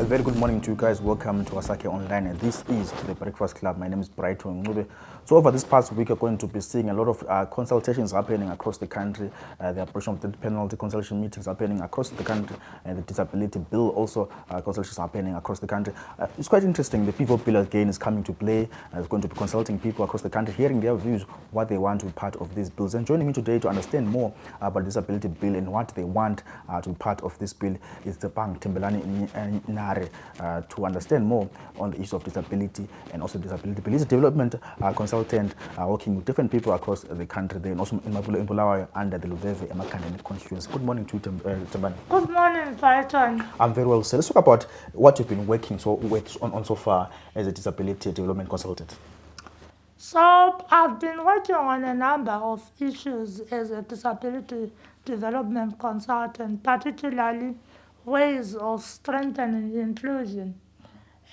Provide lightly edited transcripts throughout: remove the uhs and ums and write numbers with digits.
very good morning to you guys. Welcome to Asake Online, and this is the Breakfast Club. My name is Brighton Ncube. So over this past week, we're going to be seeing a lot of consultations happening across the country. The operation of the penalty consultation meetings happening across the country, and the disability bill also consultations happening across the country. It's quite interesting. The people bill again is coming to play. It's going to be consulting people across the country, hearing their views, what they want to be part of these bills. And joining me today to understand more about the disability bill and what they want to be part of this bill is Tsepang T Nare, to understand more on the issue of disability and also disability police development consultant working with different people across the country, then also in Bulawayo under the Luveve Emakhandeni constituency. Good morning to you, Tsepang. Good morning, Brighton. I'm very well. So let's talk about what you've been working on so far as a disability development consultant. So I've been working on a number of issues as a disability development consultant, particularly ways of strengthening inclusion.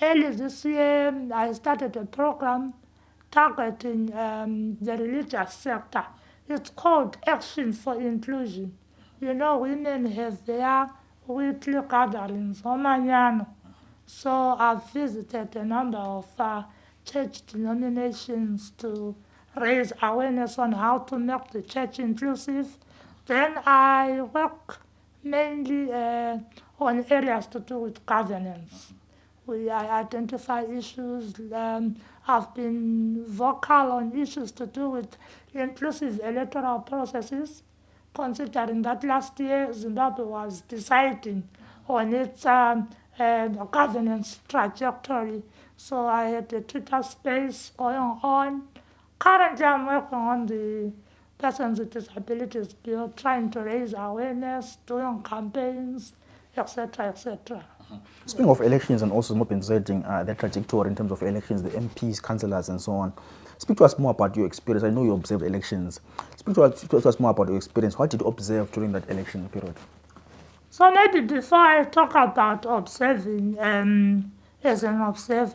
Early this year, I started a program targeting the religious sector. It's called Action for Inclusion. You know, women have their weekly gatherings, Omanyano. So I've visited a number of church denominations to raise awareness on how to make the church inclusive. Then I work mainly on areas to do with governance. We identify issues. I've been vocal on issues to do with inclusive electoral processes, considering that last year Zimbabwe was deciding on its governance trajectory. So I had a Twitter space going on. Currently, I'm working on the Persons with Disabilities Bill, trying to raise awareness, doing campaigns, etc., etc. Speaking of elections and also mobilizing their trajectory in terms of elections, the MPs, councillors, and so on, speak to us more about your experience. I know you observed elections. Speak to us more about your experience. What did you observe during that election period? So maybe before I talk about observing as an observer,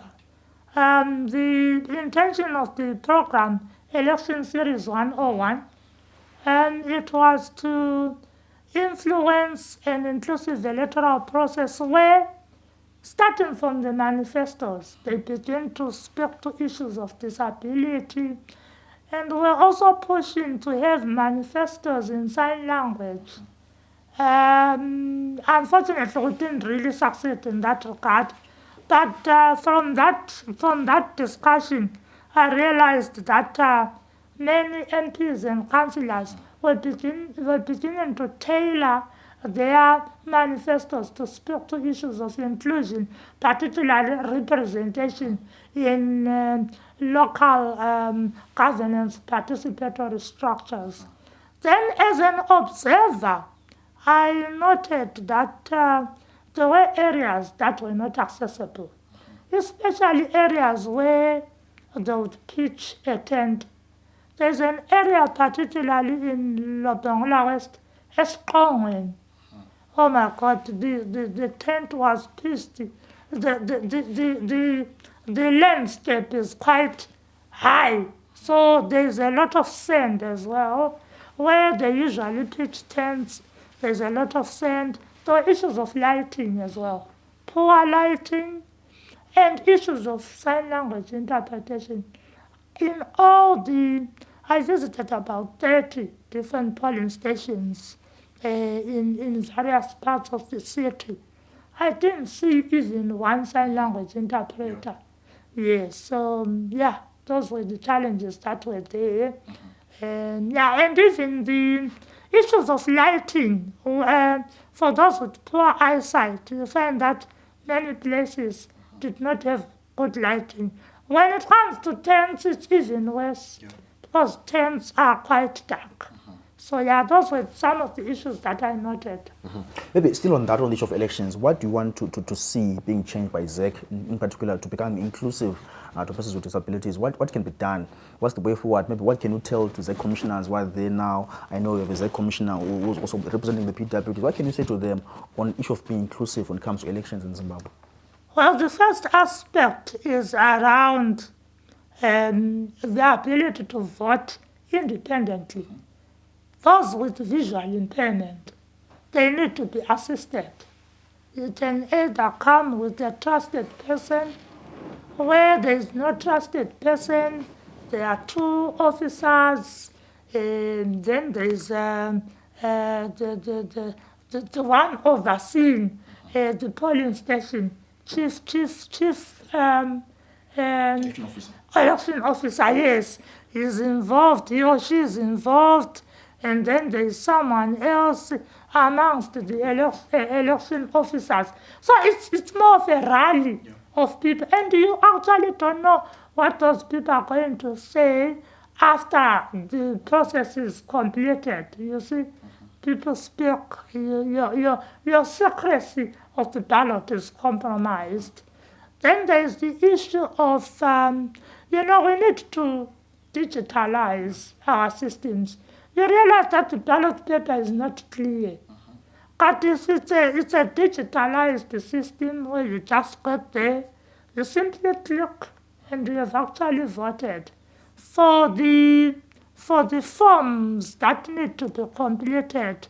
the intention of the program, Election Series 101, it was to influence an inclusive electoral process where, starting from the manifestos, they begin to speak to issues of disability, and we're also pushing to have manifestos in sign language. Unfortunately, we didn't really succeed in that regard, but from that discussion, I realized that many MPs and councillors were beginning to tailor their manifestos to speak to issues of inclusion, particularly representation in local governance participatory structures. Then, as an observer, I noted that there were areas that were not accessible, especially areas where they would pitch a tent. There's an area particularly in Lobongola West, Esqongweni. Oh my God, the tent was pitched. The landscape is quite high, so there's a lot of sand as well. Where they usually pitch tents, there's a lot of sand. There are issues of lighting as well, poor lighting, and issues of sign language interpretation. In all I visited about 30 different polling stations in various parts of the city. I didn't see even one sign language interpreter. Yes, so those were the challenges that were there. And even the issues of lighting. For those with poor eyesight, you find that many places did not have good lighting. When it comes to tents, it's even worse, because tents are quite dark. So those were some of the issues that I noted. Maybe still on that issue of elections, what do you want to see being changed by ZEC, in particular, to become inclusive to persons with disabilities? What can be done? What's the way forward? Maybe what can you tell to ZEC commissioners while they're now? I know you have a ZEC commissioner who's also representing the PWDs. What can you say to them on the issue of being inclusive when it comes to elections in Zimbabwe? Well, the first aspect is around the ability to vote independently. Those with visual impairment, they need to be assisted. it can either come with a trusted person. Where there is no trusted person, there are two officers, and then there is the one overseeing the polling station, chief election officer, yes, is involved, he or she is involved, and then there is someone else amongst the election officers. So it's more of a rally of people, and you actually don't know what those people are going to say after the process is completed. You see, people speak, your secrecy of the ballot is compromised. Then there is the issue of, we need to digitalize our systems. You realize that the ballot paper is not clear. But it's a digitalized system where you just go there, you simply click, and you have actually voted. For the forms that need to be completed,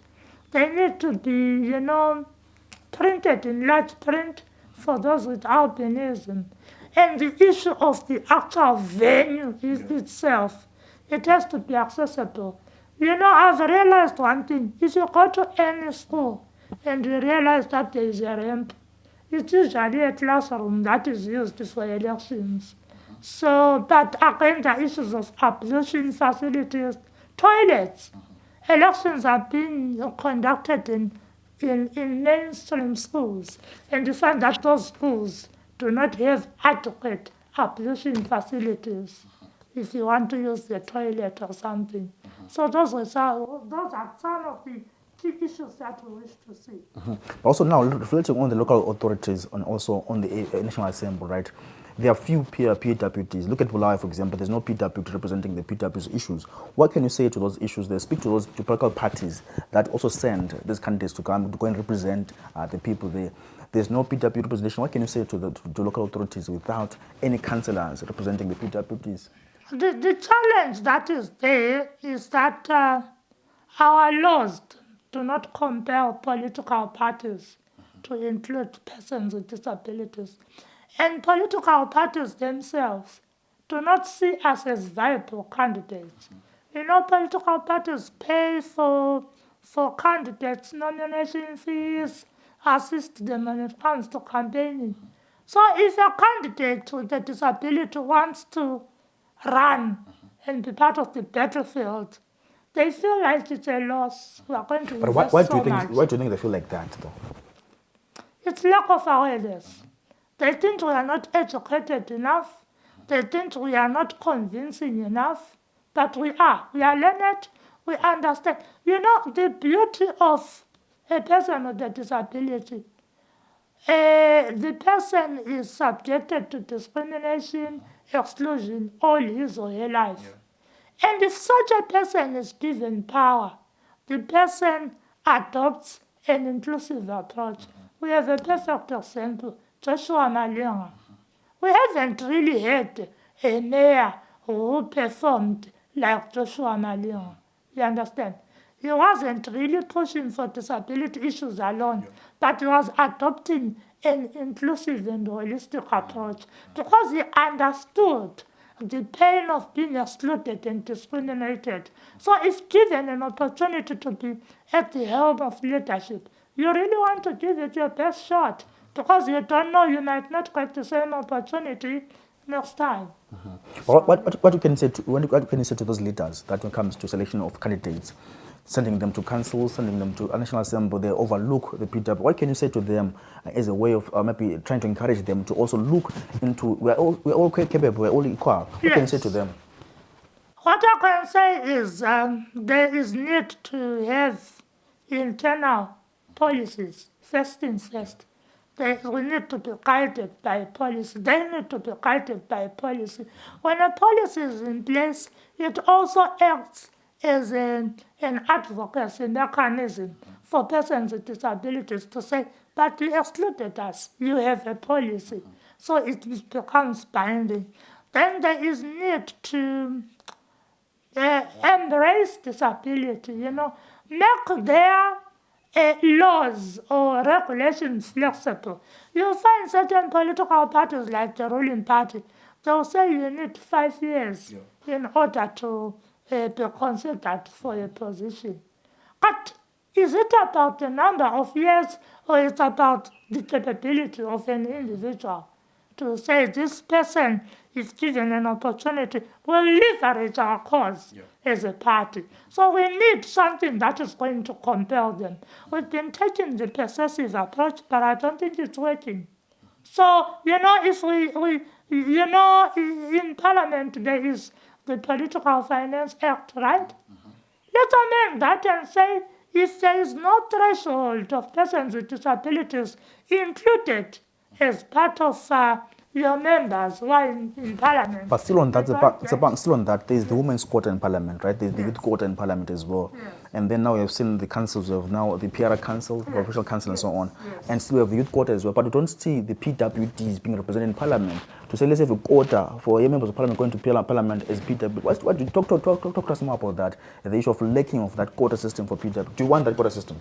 they need to be, printed in large print for those with albinism. And the issue of the actual venue itself, it has to be accessible. I've realized one thing. If you go to any school and you realize that there is a ramp, it's usually a classroom that is used for elections. So, but again, the issues of ablution facilities, toilets, elections are being conducted in mainstream schools, and you find that those schools do not have adequate ablution facilities if you want to use the toilet or something. So those are some of the key issues that we wish to see. Also now, reflecting on the local authorities and also on the National Assembly, right? There are few PWDs. Look at Bulawayo, for example. There's no PWD representing the PWDs issues. What can you say to those issues? They speak to those political parties that also send these candidates to come to go and represent the people there. There's no PWD representation. What can you say to local authorities without any councillors representing the PWDs? The challenge that is there is that our laws do not compel political parties to include persons with disabilities. And political parties themselves do not see us as viable candidates. Political parties pay for candidates' nomination fees, assist them when it comes to campaigning. So if a candidate with a disability wants to run and be part of the battlefield, they feel like it's a loss. We are going to invest Why so do much. you think they feel like that, though? It's lack of awareness. They think we are not educated enough. They think we are not convincing enough. But we are. We are learned. We understand. The beauty of a person with a disability, the person is subjected to discrimination, exclusion all his or her life. Yeah. And if such a person is given power, the person adopts an inclusive approach. We have a perfect example, Joshua Malinga. We haven't really had a mayor who performed like Joshua Malinga. You understand? He wasn't really pushing for disability issues alone, but he was adopting an inclusive and holistic approach because he understood the pain of being excluded and discriminated. So if given an opportunity to be at the helm of leadership, you really want to give it your best shot because you don't know, you might not get the same opportunity next time. What you can say to those leaders that when it comes to selection of candidates, sending them to council, sending them to a National Assembly, they overlook the PW. What can you say to them as a way of maybe trying to encourage them to also look into, we're all capable, we're all equal. What can you say to them? What I can say is there is need to have internal policies, first things first. We need to be guided by policy. They need to be guided by policy. When a policy is in place, it also acts as an advocacy mechanism for persons with disabilities to say, but you excluded us, you have a policy. So it becomes binding. Then there is need to embrace disability, make their laws or regulations flexible. You'll find certain political parties like the ruling party, they'll say you need 5 years in order to be considered for a position. But is it about the number of years or it's about the capability of an individual to say this person, if given an opportunity, will leverage our cause as a party? So we need something that is going to compel them. We've been taking the persuasive approach, but I don't think it's working. So, if we in Parliament there is the Political Finance Act, right? Let's amend that and say if there is no threshold of persons with disabilities included as part of your members who are in Parliament. But still on that, still on that, there's the women's quota in Parliament, right? There's the youth quota in Parliament as well. Yes. And then now we have seen the councils of now the PR Council, Professional Council, and so on. And still we have the youth quota as well. But we don't see the PWDs being represented in Parliament. To say let's have a quota for your members of Parliament going to Parliament as PW. What do you talk to us more about that? The issue of lacking of that quota system for PW. Do you want that quota system?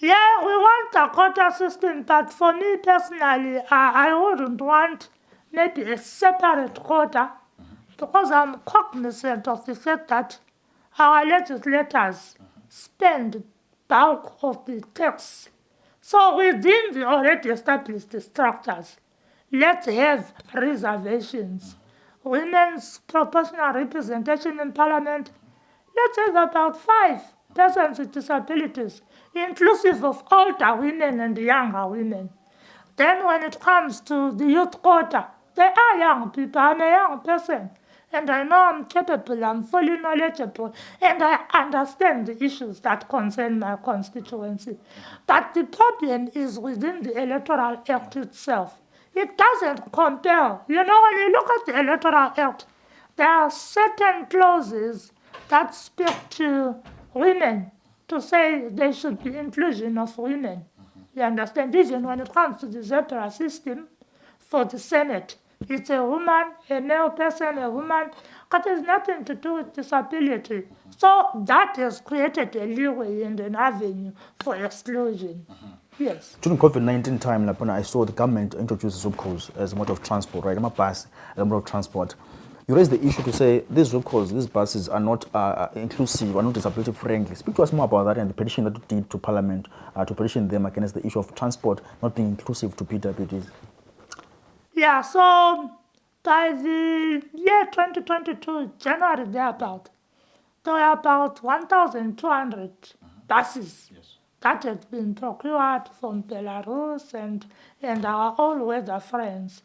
Yeah, we want a quota system, but for me personally, I wouldn't want maybe a separate quota because I'm cognizant of the fact that our legislators spend bulk of the tax. So within the already established structures, let's have reservations. Women's proportional representation in Parliament, let's have about 5 persons with disabilities, inclusive of older women and younger women. Then when it comes to the youth quota, they are young people. I'm a young person, and I know I'm capable, I'm fully knowledgeable, and I understand the issues that concern my constituency. But the problem is within the Electoral Act itself. It doesn't compel. When you look at the Electoral Act, there are certain clauses that speak to women to say there should be inclusion of women. You understand? Even when it comes to the zebra system for the Senate, it's a woman, a male person, a woman, but it has nothing to do with disability. So that has created a leeway and an avenue for exclusion. Yes. During COVID-19 time, I saw the government introduce Zupcos as a mode of transport, right? I'm a bus, a mode of transport. You raised the issue to say these Zupcos, these buses are not inclusive, are not disability friendly. Speak to us more about that and the petition that you did to Parliament to petition them against the issue of transport not being inclusive to PWDs. Yeah, so by the year 2022, January thereabout, there were about 1,200 buses that had been procured from Belarus and our all-weather friends.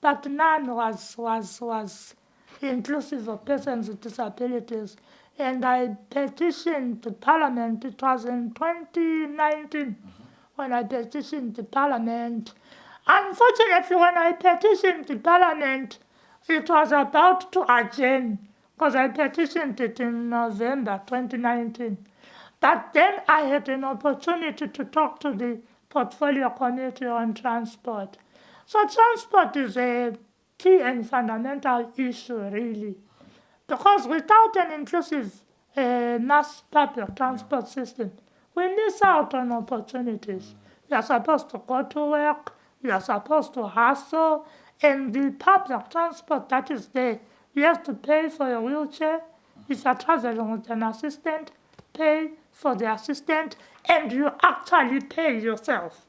But none was inclusive of persons with disabilities. And I petitioned the Parliament, it was in 2019 when I petitioned the Parliament. Unfortunately, when I petitioned the Parliament, it was about to adjourn because I petitioned it in November 2019. But then I had an opportunity to talk to the Portfolio Committee on Transport. So transport is a key and fundamental issue, really, because without an inclusive mass public transport system, we miss out on opportunities. You are supposed to go to work, you are supposed to hustle, and the public transport that is there, you have to pay for your wheelchair. If you are traveling with an assistant, pay for the assistant, and you actually pay yourself.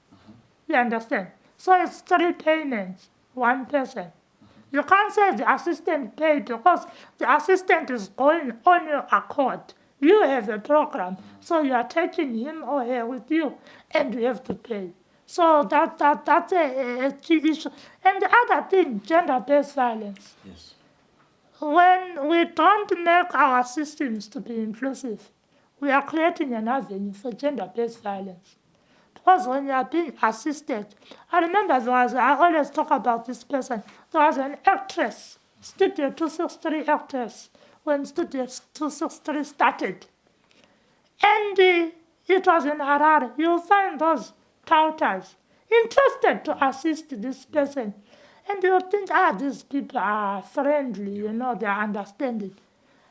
You understand? So it's 3 payments, 1 person. You can't say the assistant paid because the assistant is going on your accord. You have a program, so you are taking him or her with you, and you have to pay. So that's a key issue. And the other thing, gender-based violence. Yes. When we don't make our systems to be inclusive, we are creating an avenue for gender-based violence. Because when you are being assisted, I remember I always talk about this person. There was an actress, Studio 263 actress, when Studio 263 started. And it was in Harare. You'll find those touters interested to assist this person. And you think, these people are friendly, they are understanding.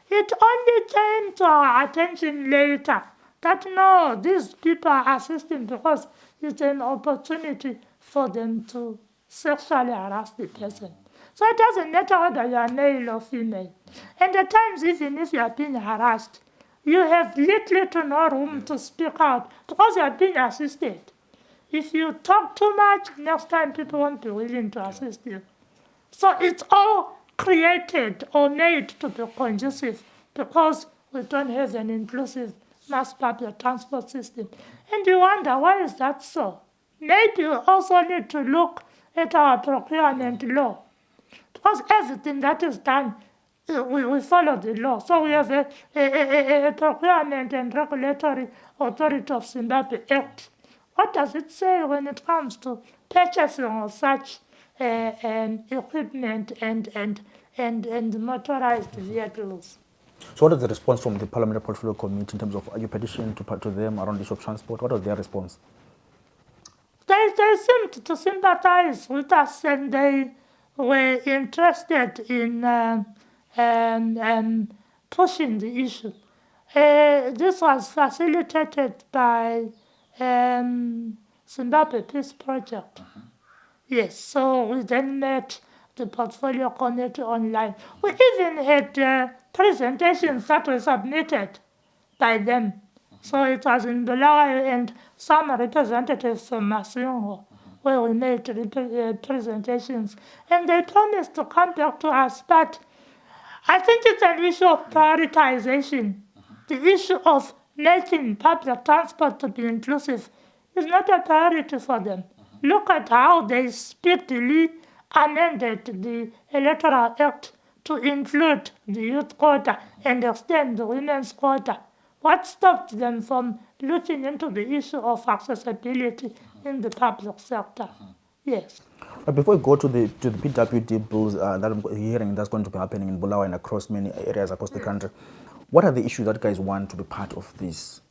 It only came to our attention later that no, these people are assisting because it's an opportunity for them to sexually harass the person. So it doesn't matter whether you are male or female. And at times, even if you are being harassed, you have little to no room to speak out because you are being assisted. If you talk too much, next time people won't be willing to assist you. So it's all created or made to be conducive because we don't have an inclusive mass public transport system. And you wonder, why is that so? Maybe we also need to look at our procurement law because everything that is done, we follow the law. So we have a Procurement and Regulatory Authority of Zimbabwe Act. What does it say when it comes to purchasing of such equipment and motorized vehicles? So what is the response from the Parliamentary Portfolio Committee in terms of your petition to them around the issue of transport? What was their response? They seemed to sympathize with us, and they were interested in pushing the issue. This was facilitated by Zimbabwe Peace Project. Yes, so we then met the Portfolio Committee online. We even had presentations that were submitted by them. So it was in Bulawayo and some representatives from Masingo where we made presentations. And they promised to come back to us, but I think it's an issue of prioritization. The issue of making public transport to be inclusive is not a priority for them. Look at how they speedily amended the Electoral Act to include the youth quota and extend the women's quota. What stopped them from looking into the issue of accessibility in the public sector? Yes. But before we go to the PWD bills that hearing that's going to be happening in Bulawayo and across many areas across the country, what are the issues that you guys want to be part of these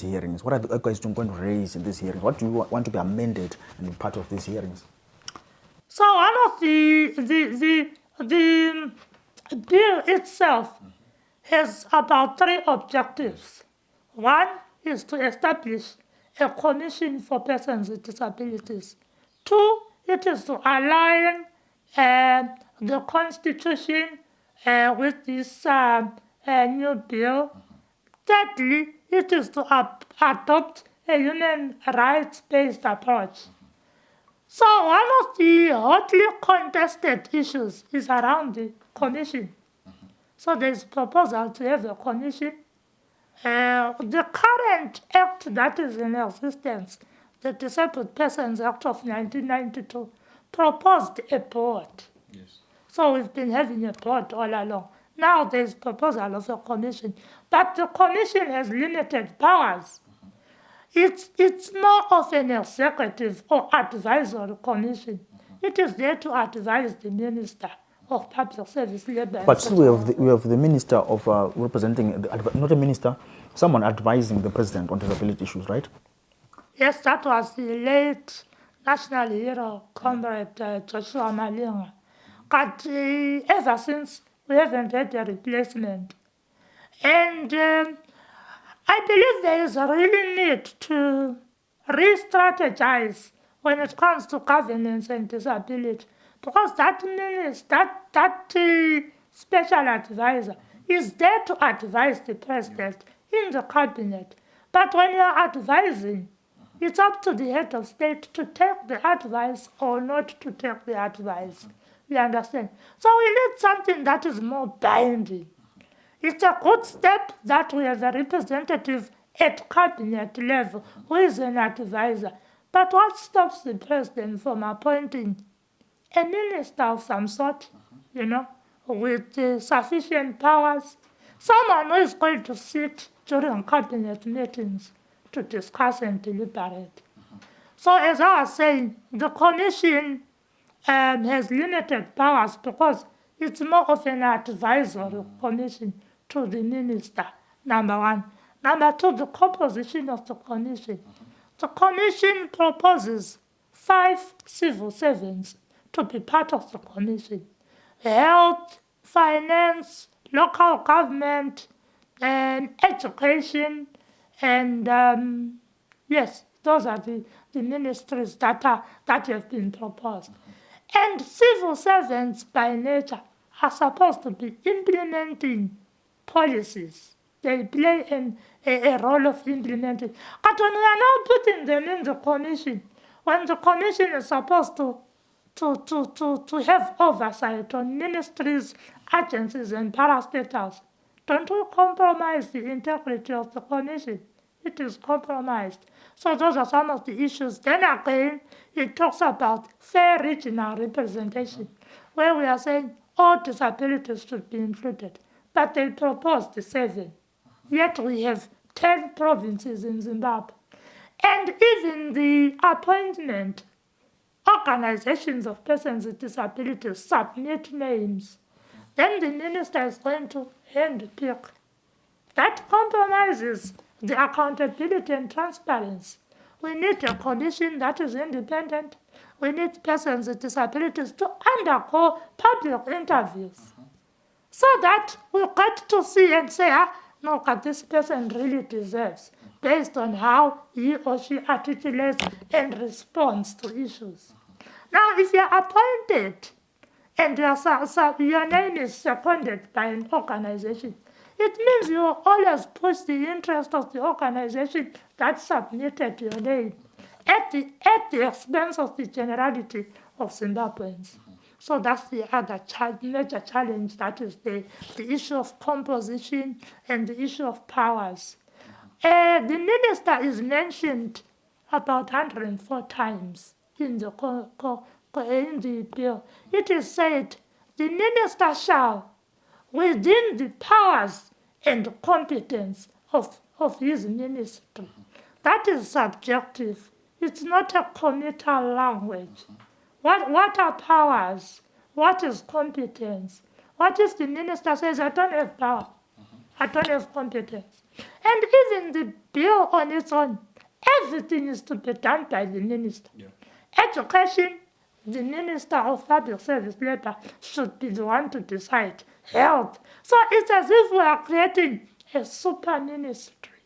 hearings? What are you guys going to raise in these hearings? What do you want to be amended and be part of these hearings? So one of the bill itself has about 3 objectives. One is to establish a commission for persons with disabilities. 2, it is to align the Constitution with this new bill. Thirdly, it is to adopt a human rights-based approach. So one of the hotly contested issues is around the commission. So there's a proposal to have a commission. The current act that is in existence, the Disabled Persons Act of 1992, proposed a board. Yes. So we've been having a board all along. Now there's proposal of a commission, but the commission has limited powers. It's more of an executive or advisory commission. It is there to advise the Minister of Public Service, Labour. But still, we have the Minister of representing, not a minister, someone advising the President on disability issues, right? Yes, that was the late national hero, Comrade Joshua Malinga. But ever since, we haven't had a replacement. And I believe there is a really need to re-strategize when it comes to governance and disability, because that means that special advisor is there to advise the president in the cabinet. But when you are advising, it's up to the head of state to take the advice or not to take the advice. You understand? So we need something that is more binding. It's a good step that we have a representative at cabinet level who is an advisor. But what stops the president from appointing a minister of some sort, with sufficient powers, someone who is going to sit during cabinet meetings to discuss and deliberate? So as I was saying, the commission has limited powers because it's more of an advisory commission to the minister, number one. Number two, the composition of the commission. The commission proposes 5 civil servants to be part of the commission: health, finance, local government, and education, And yes, those are the ministries that have been proposed. And civil servants by nature are supposed to be implementing policies. They play a role of implementing. But when we are now putting them in the commission, when the commission is supposed to have oversight on ministries, agencies, and parastatals, don't we compromise the integrity of the commission? It is compromised. So those are some of the issues. Then again, it talks about fair regional representation, where we are saying all disabilities should be included. But they proposed the 7. Yet we have 10 provinces in Zimbabwe. And even the appointment, organizations of persons with disabilities submit names. Then the minister is going to handpick. That compromises the accountability and transparency. We need a commission that is independent. We need persons with disabilities to undergo public interviews so that we get to see and say, no, what this person really deserves, based on how he or she articulates and responds to issues. Now, if you're appointed and your name is seconded by an organization, it means you always push the interest of the organization that submitted your name at the expense of the generality of Zimbabweans. So that's the other major challenge, that is the issue of composition and the issue of powers. The minister is mentioned about 104 times in the bill. It is said the minister shall, within the powers and competence of his ministry. That is subjective. It's not a committal language. What are powers? What is competence? What if the minister says, I don't have power, I don't have competence? And even the bill on its own, everything is to be done by the minister. Yeah. Education, the Minister of Public Service Labor should be the one to decide. Health. So it's as if we are creating a super ministry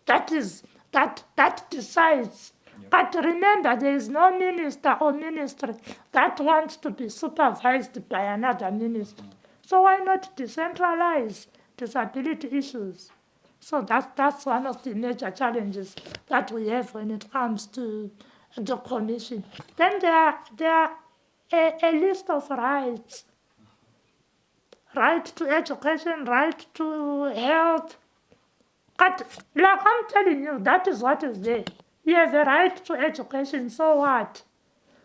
that decides. Yep. But remember, there is no minister or ministry that wants to be supervised by another minister. So why not decentralize disability issues? So that's one of the major challenges that we have when it comes to the commission. Then there are a list of rights. Right to education, right to health. But like I'm telling you, that is what is there. You have a right to education, so what?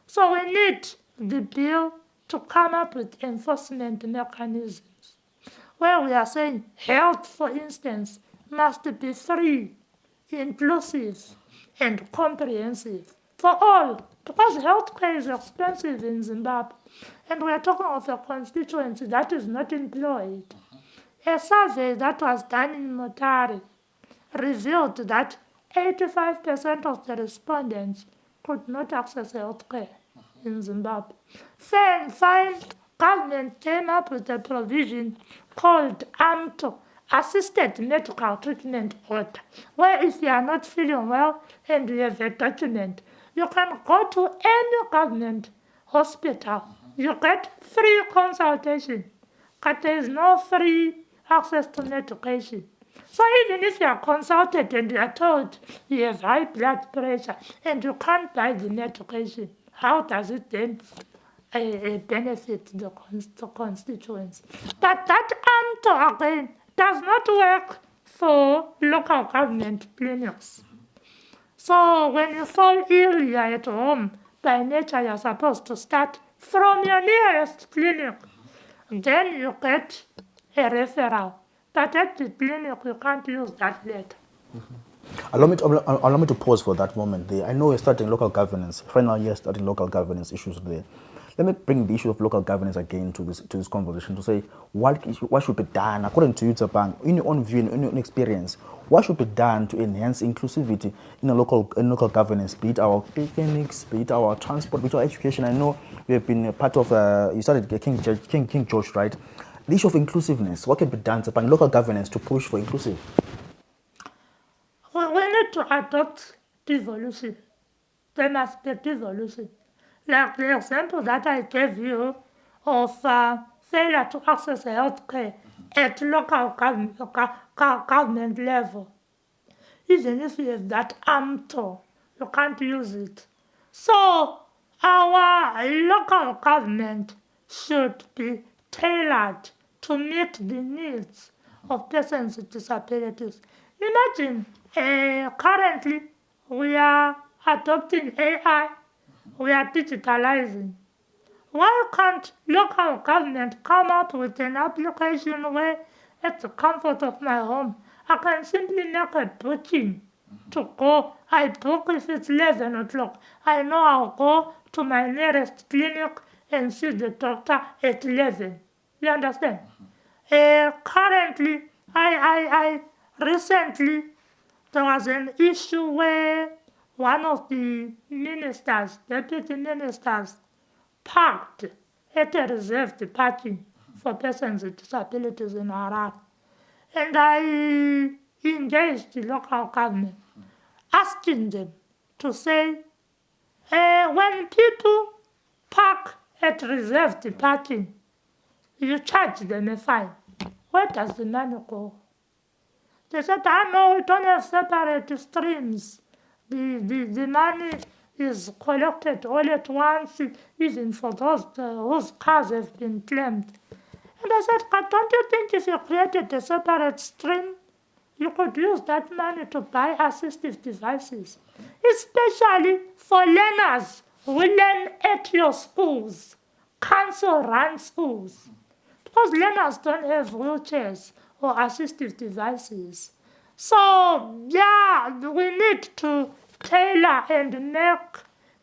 So we need the bill to come up with enforcement mechanisms where we are saying health, for instance, must be free, inclusive, and comprehensive for all, because healthcare is expensive in Zimbabwe, and we are talking of a constituency that is not employed. A survey that was done in Mutare revealed that 85% of the respondents could not access healthcare in Zimbabwe. Then, government came up with a provision called AMTO, Assisted Medical Treatment Order, where if you are not feeling well and you have a document, you can go to any government hospital. You get free consultation, but there is no free access to medication. So even if you are consulted and you are told you have high blood pressure and you can't buy the medication, how does it then benefit the constituents? But that AMTO, again, does not work for local government clinics. So when you fall ill, you are at home. By nature, you are supposed to start from your nearest clinic. Then you get a referral. But at the clinic, you can't use that letter. Mm-hmm. Allow me to pause for that moment there. I know you're starting local governance, final year starting local governance issues there. Let me bring the issue of local governance again to this conversation to say what should be done according to you, Tsepang, in your own view, in your own experience. What should be done to enhance inclusivity in local governance, be it our clinics, be it our transport, be it our education? I know you have been a part of, you started King George, right? The issue of inclusiveness, what can be done, Tsepang, local governance to push for inclusive? we need to adopt devolution. There must be devolution. Like the example that I gave you of failure to access healthcare at local government level. Even if you have that AMTO, you can't use it. So our local government should be tailored to meet the needs of persons with disabilities. Imagine, currently we are adopting AI, we are digitalizing. Why can't local government come up with an application where at the comfort of my home, I can simply make a booking to go. I book if it's 11 o'clock. I know I'll go to my nearest clinic and see the doctor at 11. You understand? Currently, I recently, there was an issue where one of the ministers, deputy ministers, parked at a reserved parking for persons with disabilities in Iraq. And I engaged the local government, asking them to say, when people park at reserved parking, you charge them a fine. Where does the money go? They said, no, we don't have separate streams. The money is collected all at once, even for those whose cars have been claimed. And I said, but don't you think if you created a separate stream, you could use that money to buy assistive devices, especially for learners who learn at your schools, council-run schools, because learners don't have wheelchairs or assistive devices. So, yeah, we need to tailor and make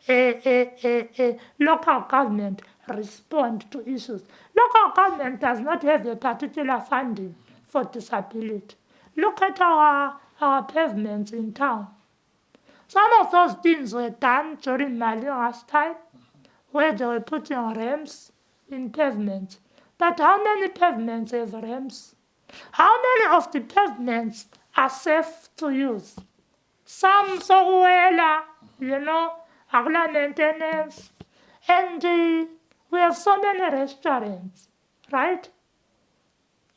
a local government respond to issues. Local government does not have a particular funding for disability. Look at our pavements in town. Some of those things were done during Malinga's time, where they were putting ramps in pavements. But how many pavements have ramps? How many of the pavements are safe to use? Some so well, agla maintenance. And we have so many restaurants, right?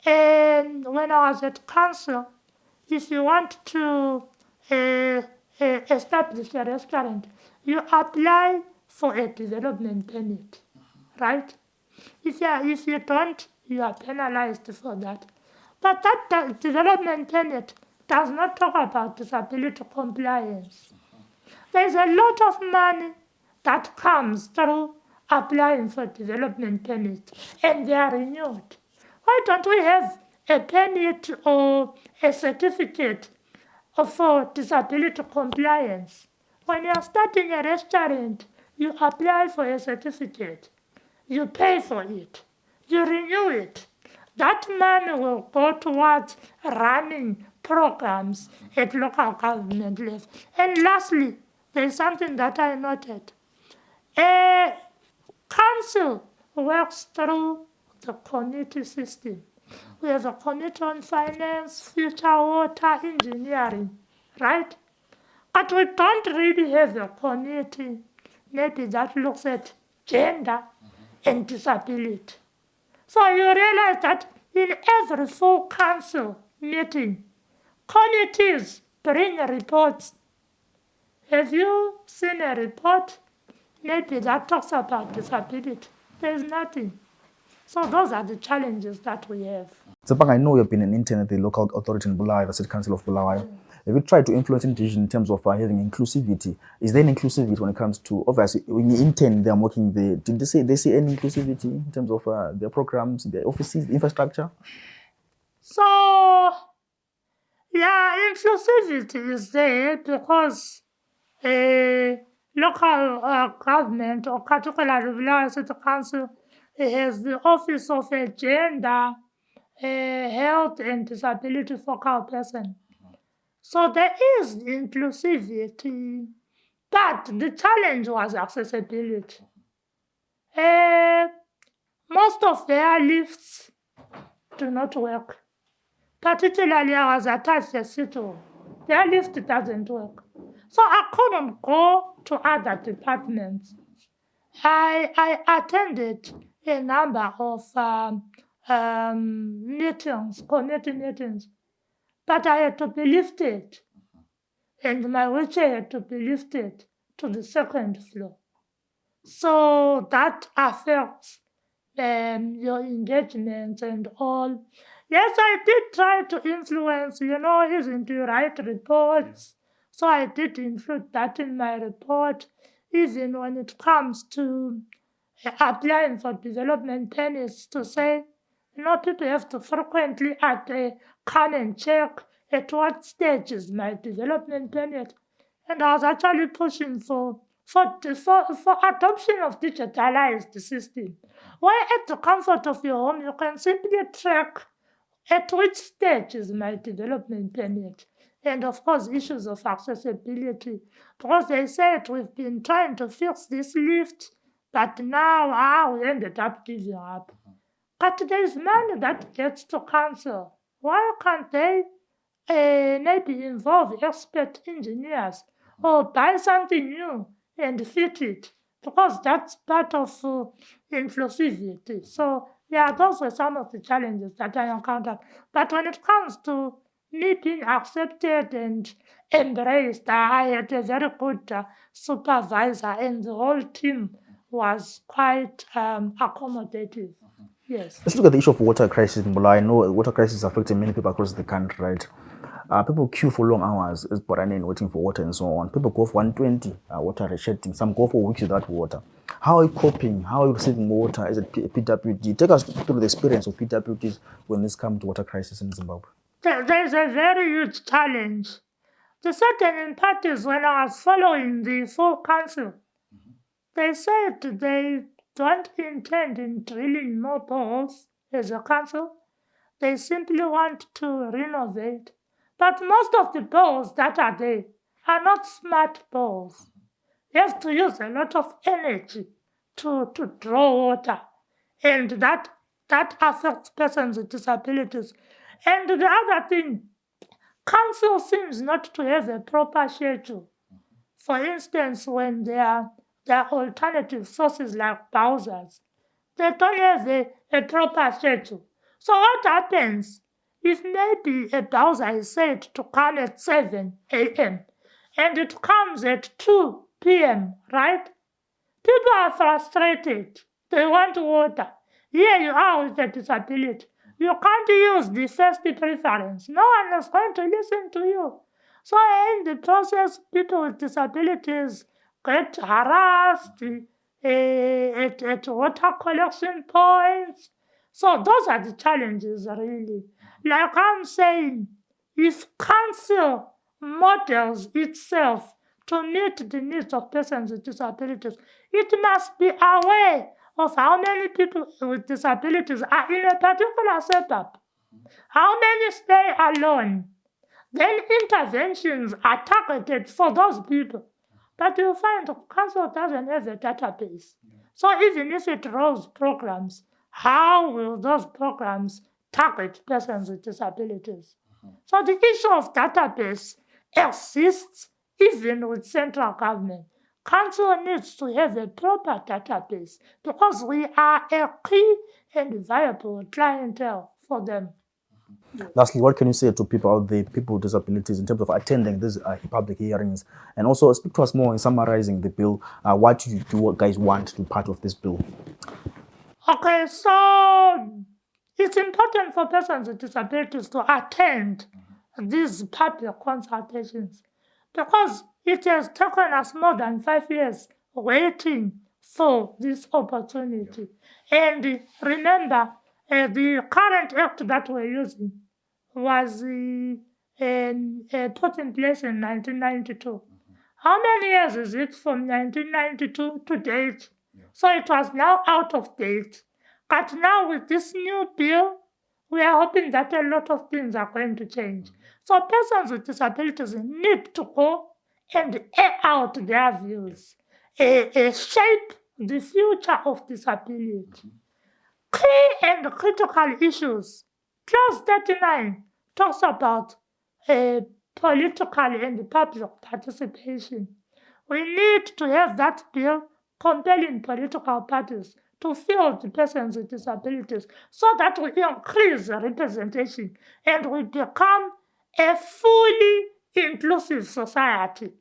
And when I was at council, if you want to establish a restaurant, you apply for a development permit, right? If you don't, you are penalized for that. But that development permit does not talk about disability compliance. There's a lot of money that comes through applying for development permits, and they are renewed. Why don't we have a permit or a certificate for disability compliance? When you are starting a restaurant, you apply for a certificate. You pay for it. You renew it. That money will go towards running programs at local government level. And lastly, there is something that I noted. A council works through the committee system. We have a committee on finance, future water, engineering, right? But we don't really have a committee maybe that looks at gender and disability. So you realize that in every full council meeting, committees bring reports. Have you seen a report maybe that talks about disability? There's nothing. So those are the challenges that we have. Tsepang, I know you've been an intern at the local authority in Bulawayo, the City Council of Bulawayo. Have you tried to influence in decision in terms of having inclusivity? Is there an inclusivity when it comes to, obviously, when you intern, they're working there. Did they see any inclusivity in terms of their programs, their offices, infrastructure? So, yeah, inclusivity is there because local government, or particularly Bulawayo City Council, has the Office of a Gender, Health and Disability Focal Person. So there is inclusivity, but the challenge was accessibility. Most of their lifts do not work. Particularly, I was attached to City Hall. their lift doesn't work. So I couldn't go to other departments. I attended a number of meetings, committee meetings, but I had to be lifted, and my wheelchair had to be lifted to the second floor. So that affects your engagement and all. Yes, I did try to influence, isn't to write reports. So I did include that in my report, even when it comes to applying for development permits, to say, people have to frequently come and check at what stage is my development permit. And I was actually pushing for adoption of digitalized system, where at the comfort of your home you can simply track at which stage is my development permit. And of course, issues of accessibility, because they said we've been trying to fix this lift, but now we ended up giving up. But there is money that gets to council. Why can't they maybe involve expert engineers or buy something new and fit it? Because that's part of inclusivity. So, yeah, those were some of the challenges that I encountered. But when it comes to me being accepted and embraced, I had a very good supervisor, and the whole team was quite accommodative. Yes. Let's look at the issue of water crisis. I know water crisis is affecting many people across the country, right? People queue for long hours as Brighton waiting for water and so on. People go for 120 water rationing. Some go for weeks without water. How are you coping? How are you receiving water? Is it PWD? Take us through the experience of PWDs when this comes to water crisis in Zimbabwe. There's a very huge challenge. The certain parties, when I was following the full council, they said they don't intend in drilling more boreholes as a council. They simply want to renovate. But most of the boreholes that are there are not smart boreholes. You have to use a lot of energy to draw water, and that affects persons with disabilities. And the other thing, council seems not to have a proper schedule. For instance, when there are alternative sources like Bowsers, they don't have a proper schedule. So what happens if maybe a Bowser is said to come at 7 a.m. and it comes at 2 p.m., right? People are frustrated. They want water. Here you are with a disability. You can't use the first preference. No one is going to listen to you. So in the process, people with disabilities get harassed at water collection points. So those are the challenges, really. Like I'm saying, if council models itself to meet the needs of persons with disabilities, it must be aware of how many people with disabilities are in a particular setup, how many stay alone. Then interventions are targeted for those people. But you find the council doesn't have a database. So even if it rolls programs, how will those programs target persons with disabilities? So the issue of database exists even with central government. Council needs to have a proper database because we are a key and viable clientele for them. Lastly, what can you say to people out there, people with disabilities, in terms of attending these public hearings? And also speak to us more in summarizing the bill. What do you guys want to be part of this bill? Okay, so it's important for persons with disabilities to attend these public consultations because it has taken us more than 5 years waiting for this opportunity. And remember, the current act that we're using was put in place in 1992. How many years is it from 1992 to date? So it was now out of date. But now with this new bill, we are hoping that a lot of things are going to change. So persons with disabilities need to go and air out their views, shape the future of disability. Key and critical issues. Clause 39 talks about political and public participation. We need to have that bill compelling political parties to field persons with disabilities so that we increase representation and we become a fully inclusive society.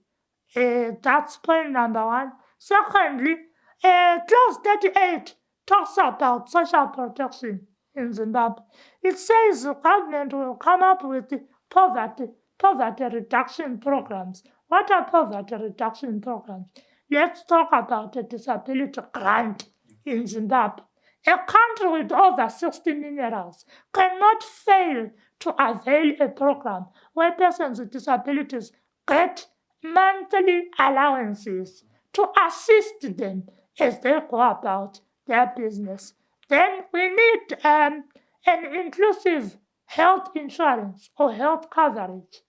That's point number one. Secondly, Clause 38 talks about social protection in Zimbabwe. It says the government will come up with poverty reduction programs. What are poverty reduction programs? Let's talk about a disability grant in Zimbabwe. A country with over 60 minerals cannot fail to avail a program where persons with disabilities get monthly allowances to assist them as they go about their business. Then we need an inclusive health insurance or health coverage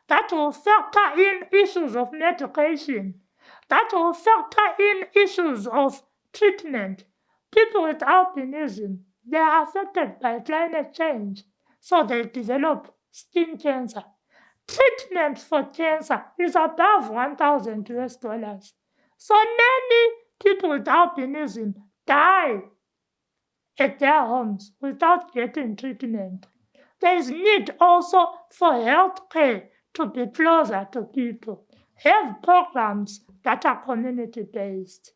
that will factor in issues of medication, that will factor in issues of treatment. People with albinism, they are affected by climate change, so they develop skin cancer. Treatment for cancer is above $1,000. So many people with albinism die at their homes without getting treatment. There is need also for health care to be closer to people. Have programs that are community-based.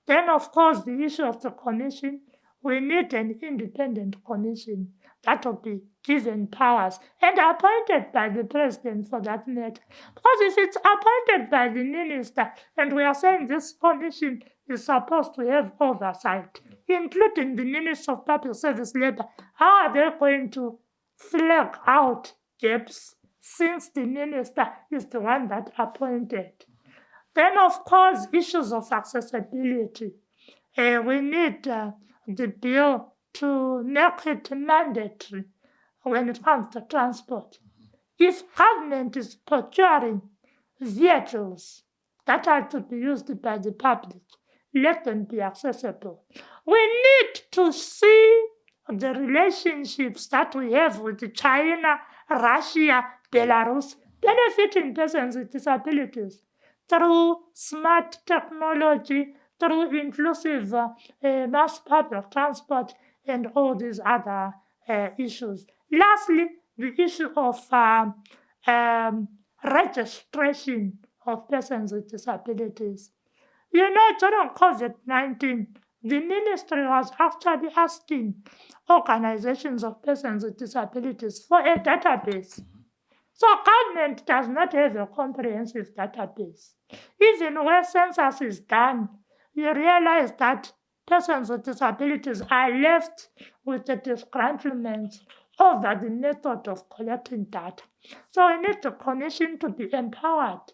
Then, of course, the issue of the commission, we need an independent commission that will be given powers and appointed by the president for that matter. Because if it's appointed by the minister, and we are saying this commission is supposed to have oversight, including the Minister of Public Service Labor, how are they going to flag out gaps since the minister is the one that appointed? Then, of course, issues of accessibility. We need the bill to make it mandatory when it comes to transport. If government is procuring vehicles that are to be used by the public, let them be accessible. We need to see the relationships that we have with China, Russia, Belarus, benefiting persons with disabilities through smart technology, through inclusive mass public transport, and all these other issues. Lastly, the issue of registration of persons with disabilities. You know, during COVID-19, the ministry was actually asking organizations of persons with disabilities for a database. So government does not have a comprehensive database. Even where census is done, you realize that persons with disabilities are left with the disgruntlement over the method of collecting data. So we need the commission to be empowered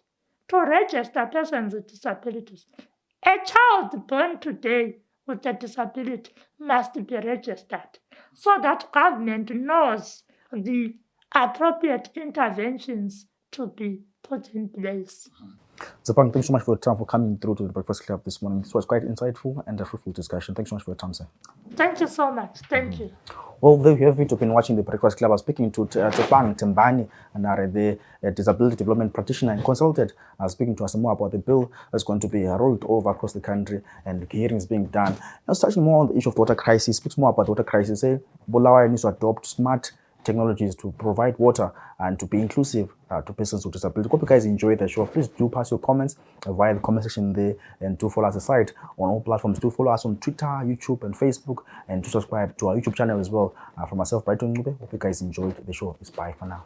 to register persons with disabilities. A child born today with a disability must be registered so that government knows the appropriate interventions to be put in place. Tsepang, thanks so much for your time for coming through to the Breakfast Club this morning. This was quite insightful and a fruitful discussion. Thanks so much for your time, sir. Thank you so much. Thank you. Well, there you have it. You've been watching the Breakfast Club. I was speaking to Tsepang T Nare, the disability development practitioner and consultant. I was speaking to us more about the bill that's going to be rolled over across the country and hearings being done. I was touching more on the issue of the water crisis. Speaks more about the water crisis. Say, Bulawayo needs to adopt smart technologies to provide water and to be inclusive to persons with disabilities. Hope you guys enjoy the show. Please do pass your comments via the comment section there, and do follow us aside on all platforms. Do follow us on Twitter, YouTube, and Facebook, and to subscribe to our YouTube channel as well. From myself, Brighton Ncube. Hope you guys enjoyed the show. It's bye for now.